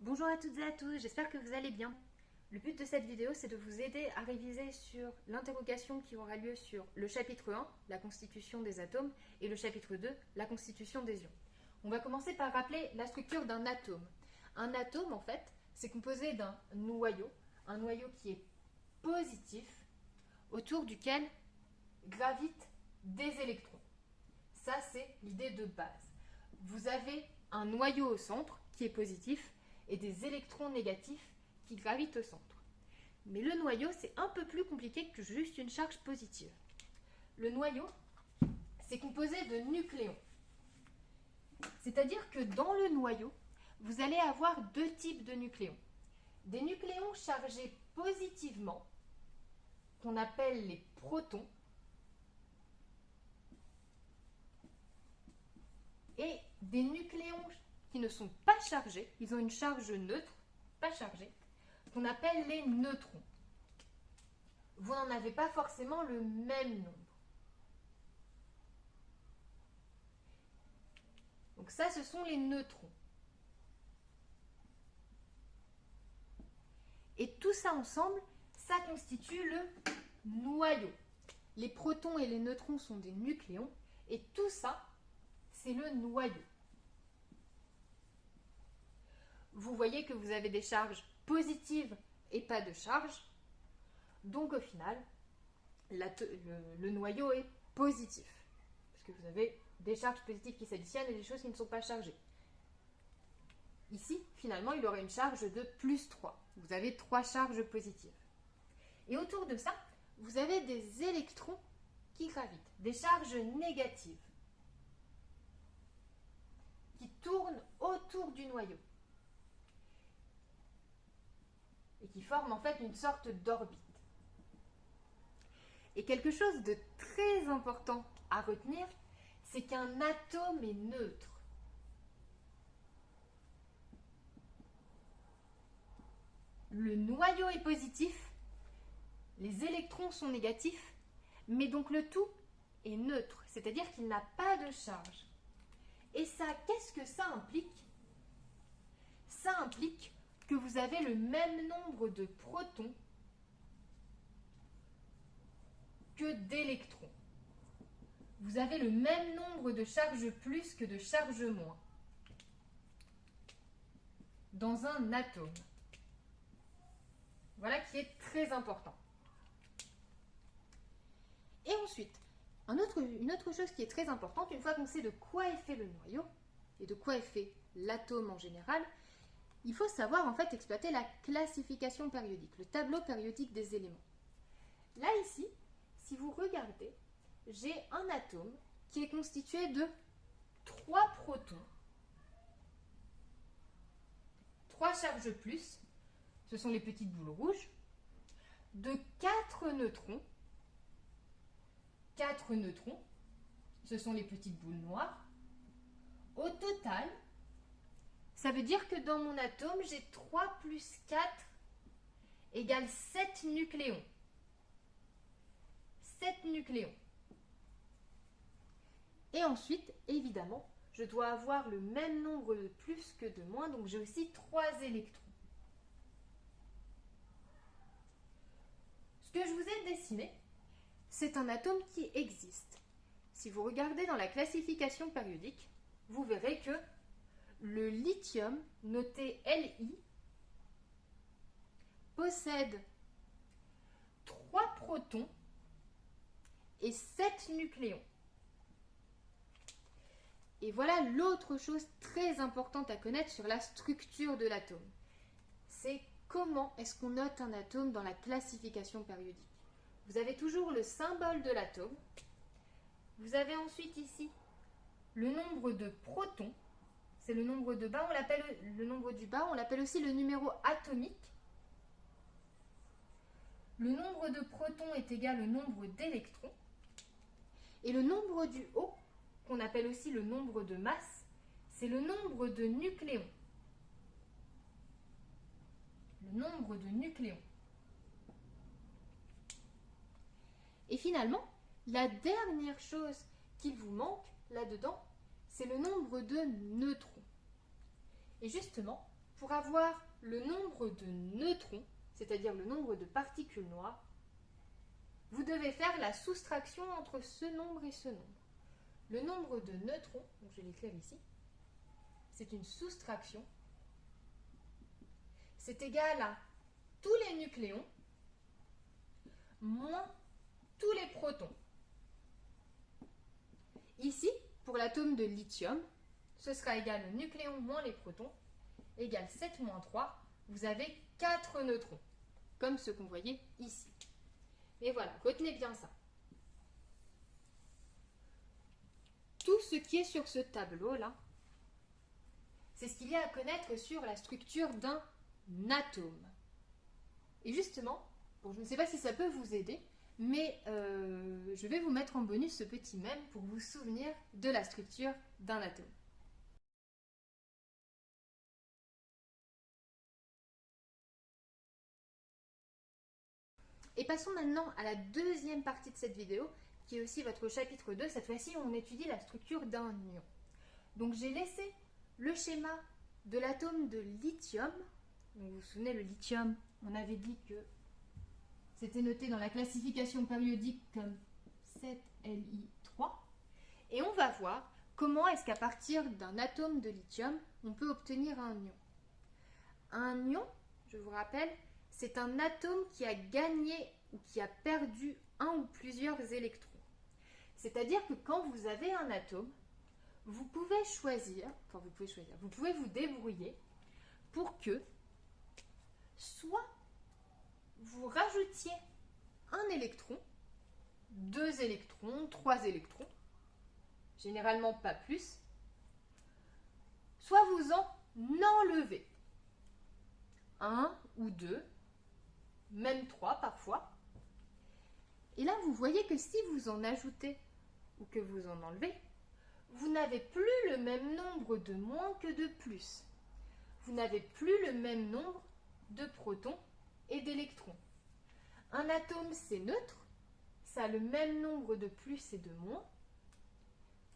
Bonjour à toutes et à tous, j'espère que vous allez bien. Le but de cette vidéo, c'est de vous aider à réviser sur l'interrogation qui aura lieu sur le chapitre 1, la constitution des atomes, et le chapitre 2, la constitution des ions. On va commencer par rappeler la structure d'un atome. Un atome, en fait, c'est composé d'un noyau, un noyau qui est positif, autour duquel gravitent des électrons. Ça, c'est l'idée de base. Vous avez un noyau au centre qui est positif et des électrons négatifs qui gravitent au centre. Mais le noyau, c'est un peu plus compliqué que juste une charge positive. Le noyau, c'est composé de nucléons. C'est-à-dire que dans le noyau, vous allez avoir deux types de nucléons. Des nucléons chargés positivement, qu'on appelle les protons, et des nucléons qui ne sont pas chargés, ils ont une charge neutre, pas chargée, qu'on appelle les neutrons. Vous n'en avez pas forcément le même nombre. Donc ça, ce sont les neutrons. Et tout ça ensemble, ça constitue le noyau. Les protons et les neutrons sont des nucléons, et tout ça, c'est le noyau. Vous voyez que vous avez des charges positives et pas de charge. Donc au final, le noyau est positif. Parce que vous avez des charges positives qui s'additionnent et des choses qui ne sont pas chargées. Ici, finalement, il aurait une charge de plus 3. Vous avez 3 charges positives. Et autour de ça, vous avez des électrons qui gravitent, des charges négatives, qui tournent autour du noyau. Et qui forment en fait une sorte d'orbite. Et quelque chose de très important à retenir, c'est qu'un atome est neutre. Le noyau est positif, les électrons sont négatifs, mais donc le tout est neutre, c'est-à-dire qu'il n'a pas de charge. Et ça, qu'est-ce que ça implique? Ça implique que vous avez le même nombre de protons que d'électrons. Vous avez le même nombre de charges plus que de charges moins dans un atome. Voilà qui est très important. Et ensuite, une autre chose qui est très importante, une fois qu'on sait de quoi est fait le noyau et de quoi est fait l'atome en général, il faut savoir en fait exploiter la classification périodique, le tableau périodique des éléments. Là ici, si vous regardez, j'ai un atome qui est constitué de 3 protons, 3 charges plus, ce sont les petites boules rouges, de 4 neutrons, 4 neutrons, ce sont les petites boules noires. Au total, ça veut dire que dans mon atome, j'ai 3 plus 4 égale 7 nucléons. 7 nucléons. Et ensuite, évidemment, je dois avoir le même nombre de plus que de moins, donc j'ai aussi 3 électrons. Ce que je vous ai dessiné, c'est un atome qui existe. Si vous regardez dans la classification périodique, vous verrez que le lithium, noté Li, possède 3 protons et 7 nucléons. Et voilà l'autre chose très importante à connaître sur la structure de l'atome. C'est comment est-ce qu'on note un atome dans la classification périodique. Vous avez toujours le symbole de l'atome. Vous avez ensuite ici le nombre de protons. C'est le nombre de bas, on l'appelle le nombre du bas, on l'appelle aussi le numéro atomique. Le nombre de protons est égal au nombre d'électrons. Et le nombre du haut, qu'on appelle aussi le nombre de masse, c'est le nombre de nucléons. Le nombre de nucléons. Et finalement, la dernière chose qu'il vous manque là-dedans, c'est le nombre de neutrons. Et justement, pour avoir le nombre de neutrons, c'est-à-dire le nombre de particules noires, vous devez faire la soustraction entre ce nombre et ce nombre. Le nombre de neutrons, donc je l'écris ici, c'est une soustraction, c'est égal à tous les nucléons moins tous les protons. Ici, pour l'atome de lithium, ce sera égal au nucléon moins les protons, égale 7 moins 3, vous avez 4 neutrons, comme ce qu'on voyait ici. Et voilà, retenez bien ça. Tout ce qui est sur ce tableau-là, c'est ce qu'il y a à connaître sur la structure d'un atome. Et justement, bon, je ne sais pas si ça peut vous aider, mais je vais vous mettre en bonus ce petit mème pour vous souvenir de la structure d'un atome. Et passons maintenant à la deuxième partie de cette vidéo, qui est aussi votre chapitre 2. Cette fois-ci, on étudie la structure d'un ion. Donc j'ai laissé le schéma de l'atome de lithium. Donc, vous vous souvenez, le lithium, on avait dit que c'était noté dans la classification périodique comme 7Li3. Et on va voir comment est-ce qu'à partir d'un atome de lithium, on peut obtenir un ion. Un ion, je vous rappelle, c'est un atome qui a gagné ou qui a perdu un ou plusieurs électrons. C'est-à-dire que quand vous avez un atome, vous pouvez vous débrouiller pour que soit vous rajoutiez un électron, 2 électrons, 3 électrons, généralement pas plus, soit vous en enlevez 1 ou 2, même 3 parfois. Et là, vous voyez que si vous en ajoutez ou que vous en enlevez, vous n'avez plus le même nombre de moins que de plus. Vous n'avez plus le même nombre de protons et d'électrons. Un atome, c'est neutre, ça a le même nombre de plus et de moins.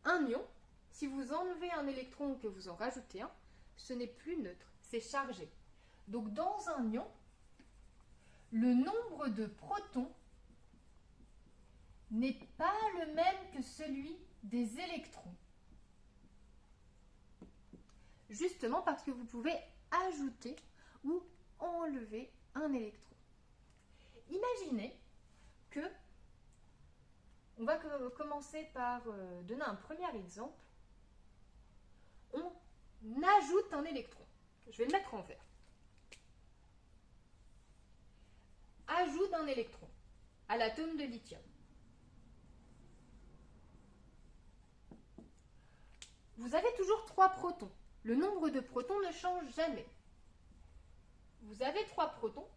Un ion, si vous enlevez un électron ou que vous en rajoutez un, ce n'est plus neutre, c'est chargé. Donc dans un ion, le nombre de protons n'est pas le même que celui des électrons. Justement parce que vous pouvez ajouter ou enlever un électron. Imaginez que, on va commencer par donner un premier exemple, on ajoute un électron. Je vais le mettre en vert. Ajout d'un électron à l'atome de lithium. Vous avez toujours 3 protons. Le nombre de protons ne change jamais. Vous avez 3 protons,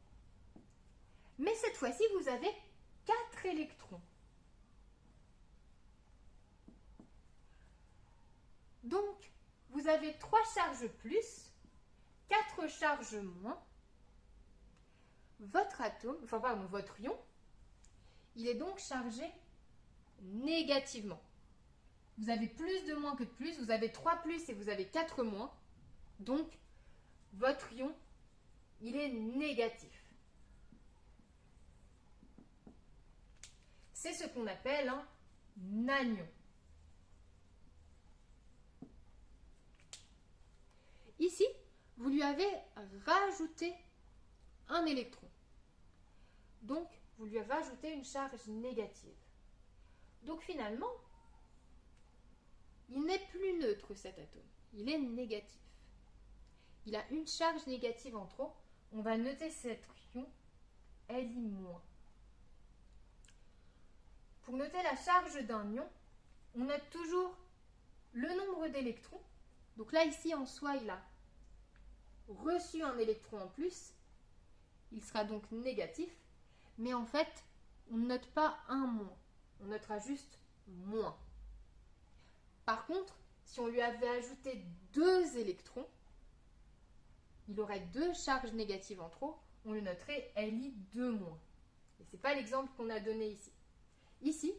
mais cette fois-ci, vous avez 4 électrons. Donc, vous avez 3 charges plus, 4 charges moins. Votre ion, il est donc chargé négativement. Vous avez plus de moins que de plus, vous avez 3 plus et vous avez 4 moins. Donc, votre ion, il est négatif. C'est ce qu'on appelle un anion. Ici, vous lui avez rajouté un électron. Donc, vous lui avez ajouté une charge négative. Donc, finalement, il n'est plus neutre cet atome. Il est négatif. Il a une charge négative en trop. On va noter cet ion Li-. Pour noter la charge d'un ion, on note toujours le nombre d'électrons. Donc là, ici, en soi, il a reçu un électron en plus. Il sera donc négatif. Mais en fait, on ne note pas un moins. On notera juste moins. Par contre, si on lui avait ajouté 2 électrons, il aurait 2 charges négatives en trop. On le noterait Li2-. Et ce n'est pas l'exemple qu'on a donné ici. Ici,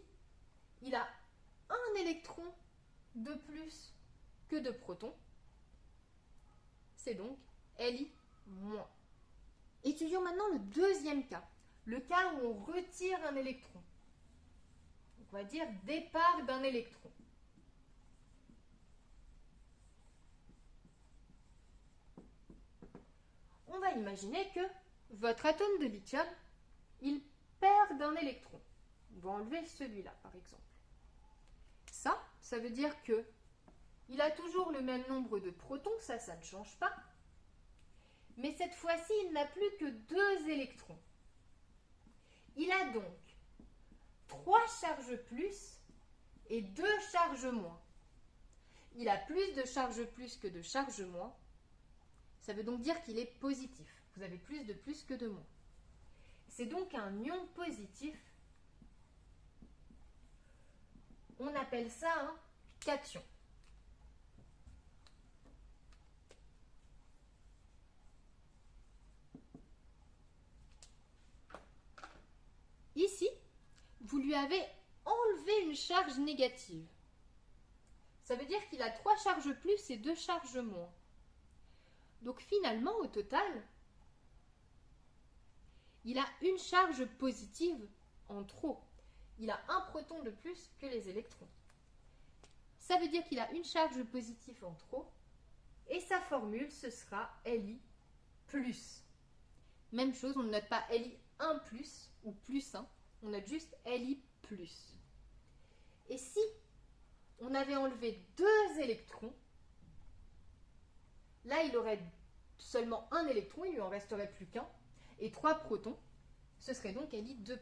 il a un électron de plus que de protons. C'est donc Li-. Étudions maintenant le deuxième cas, le cas où on retire un électron. On va dire départ d'un électron. On va imaginer que votre atome de lithium, il perd un électron. On va enlever celui-là, par exemple. Ça veut dire que il a toujours le même nombre de protons, ça ne change pas. Mais cette fois-ci, il n'a plus que 2 électrons. Il a donc 3 charges plus et 2 charges moins. Il a plus de charges plus que de charges moins. Ça veut donc dire qu'il est positif. Vous avez plus que de moins. C'est donc un ion positif. On appelle ça un cation. Ici, vous lui avez enlevé une charge négative. Ça veut dire qu'il a 3 charges plus et 2 charges moins. Donc finalement, au total, il a une charge positive en trop. Il a un proton de plus que les électrons. Ça veut dire qu'il a une charge positive en trop. Et sa formule, ce sera Li+. Même chose, on ne note pas Li1+, ou plus 1. On note juste Li+. Et si on avait enlevé 2 électrons, là, il aurait seulement un électron, il ne lui en resterait plus qu'un, et 3 protons, ce serait donc Li2+.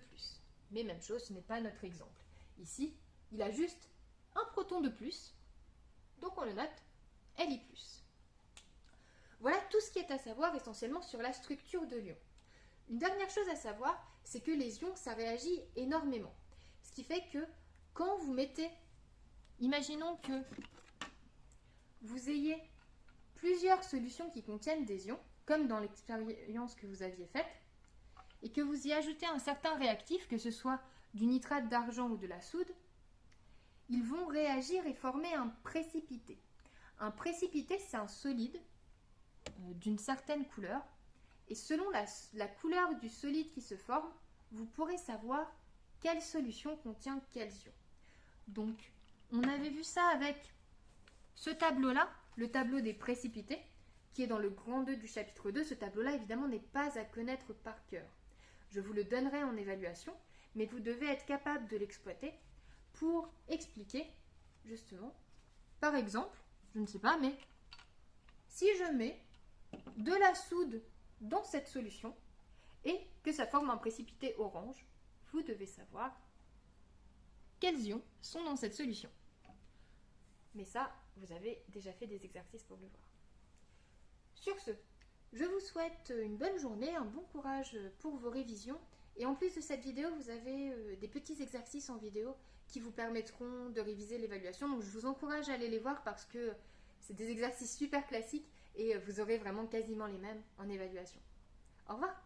Mais même chose, ce n'est pas notre exemple. Ici, il a juste un proton de plus, donc on le note Li+. Voilà tout ce qui est à savoir essentiellement sur la structure de l'ion. Une dernière chose à savoir, c'est que les ions, ça réagit énormément. Ce qui fait que quand vous mettez, imaginons que vous ayez plusieurs solutions qui contiennent des ions, comme dans l'expérience que vous aviez faite, et que vous y ajoutez un certain réactif, que ce soit du nitrate d'argent ou de la soude, ils vont réagir et former un précipité. Un précipité, c'est un solide d'une certaine couleur, et selon la couleur du solide qui se forme, vous pourrez savoir quelle solution contient quels ions. Donc, on avait vu ça avec ce tableau-là, le tableau des précipités, qui est dans le grand 2 du chapitre 2. Ce tableau-là, évidemment, n'est pas à connaître par cœur. Je vous le donnerai en évaluation, mais vous devez être capable de l'exploiter pour expliquer, justement, par exemple, je ne sais pas, mais si je mets de la soude dans cette solution et que ça forme un précipité orange, vous devez savoir quels ions sont dans cette solution. Mais ça, vous avez déjà fait des exercices pour le voir. Sur ce, je vous souhaite une bonne journée, un bon courage pour vos révisions. Et en plus de cette vidéo, vous avez des petits exercices en vidéo qui vous permettront de réviser l'évaluation. Donc je vous encourage à aller les voir parce que c'est des exercices super classiques et vous aurez vraiment quasiment les mêmes en évaluation. Au revoir!